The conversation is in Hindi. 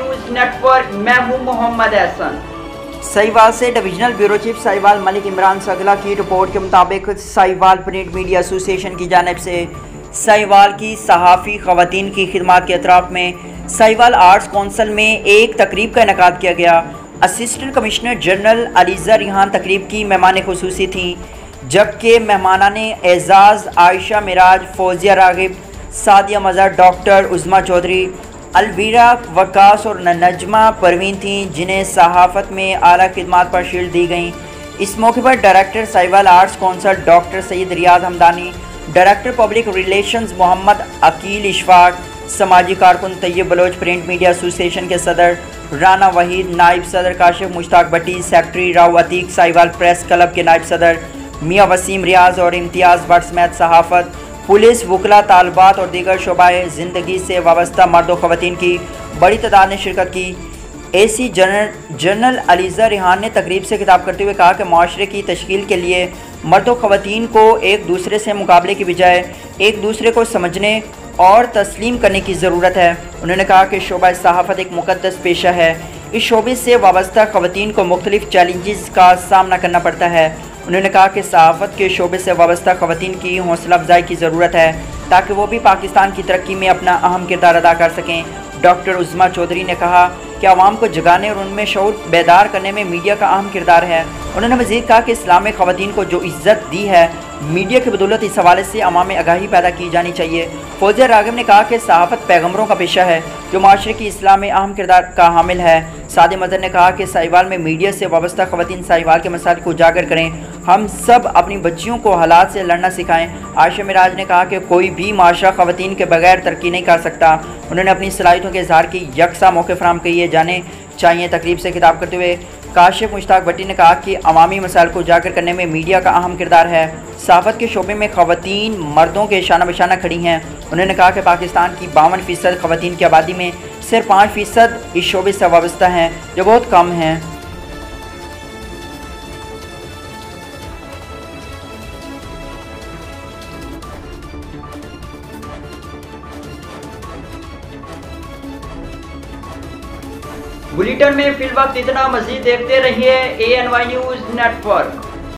न्यूज नेटवर्क, मैं हूं मोहम्मद एहसन। साहिवाल से divisional bureau chief Sahiwal Malik Imran सगला की रिपोर्ट के मुताबिक साहिवाल प्रिंट मीडिया एसोसिएशन की जानिब से साहिवाल की सहाफ़ी ख़वातीन की खिदमत के अतराफ़ में साहिवाल आर्ट्स कौंसिल में एक तकरीब का इनेकाद किया गया। Assistant commissioner general Aliza Rihan तकरीब की मेहमान खुसूसी थी, जबकि मेहमानान एज़ाज़ आयशा मिराज, फौजिया रागिब, सादिया मज़हर, डॉक्टर उज़मा चौधरी, अलवीरा वकास और नजमा परवीन थी, जिन्हें सहाफ़त में आला खिदमत पर शील्ड दी गई। इस मौके पर director Sahiwal arts council doctor Syed Riaz Hamdani, director public relations Mohammad Aqeel Ishfaq, समाजी कारकुन Tayyab Baloch, print media association के सदर राना वहीद, नायब सदर Kashif Mushtaq Bhatti, secretary Rao Atiq, Sahiwal press club के नायब सदर मियाँ वसीम रियाज और इम्तियाज़ भट्ट समेत सहाफ़त, पुलिस, वकला, तालबात और दीगर शोबाए ज़िंदगी से वाबस्ता मर्द व ख़वातीन की बड़ी तादाद ने शिरकत की। AC जनरल अलीज़ा रिहान ने तकरीब से खिताब करते हुए कहा कि माशरे की तश्कील के लिए मर्द व ख़वातीन को एक दूसरे से मुकाबले की बजाय एक दूसरे को समझने और तस्लीम करने की ज़रूरत है। उन्होंने कहा कि शोबा सहाफ़त एक मुक़द्दस पेशा है। इस शोबे से वाबस्ता ख़वातीन को मुख्तलिफ़ चैलेंजेस का सामना करना पड़ता है। उन्होंने कहा कि सहाफ़त के शोबे से वाबस्ता ख़वातीन की हौसला अफजाई की ज़रूरत है ताकि वो भी पाकिस्तान की तरक्की में अपना अहम किरदार अदा कर सकें। डॉक्टर उज़मा चौधरी ने कहा कि आवाम को जगाने और उनमें शऊर बेदार करने में मीडिया का अहम किरदार है। उन्होंने मज़ीद कहा कि इस्लाम में ख़वातीन को जो इज़्ज़त दी है, मीडिया की बदौलत इस हवाले से अवाम में आगाही पैदा की जानी चाहिए। फौजिया रागिब ने कहा कि सहाफ़त पैगम्बरों का पेशा है जो माशरे की इस्लाम में अहम किरदार का हामिल है। सादिया मज़हर ने कहा कि साहिवाल में मीडिया से वाबस्ता ख़वातीन साहिवाल के मसाइल को उजागर करें, हम सब अपनी बच्चियों को हालात से लड़ना सिखाएं। आयशा मिराज ने कहा कि कोई भी माशरा ख़वातीन के बगैर तरक्की नहीं कर सकता। उन्होंने अपनी सलाहियतों के इज़हार की यकसा मौके फराहम किए जाने चाहिए। तकरीब से खिताब करते हुए काशिफ मुश्ताक भट्टी ने कहा कि अवामी मसाइल को उजागर करने में मीडिया का अहम किरदार है। सहाफ़त के शोबे में ख़वातीन मर्दों के शाना बशाना खड़ी हैं। उन्होंने कहा कि पाकिस्तान की 52% ख़वातीन की आबादी में सिर्फ 5% इस शोबे से वाबस्ता हैं, जो बहुत कम हैं। बुलेटिन में फिल वक्त इतना, मज़ीद देखते रहिए ANY न्यूज़ नेटवर्क।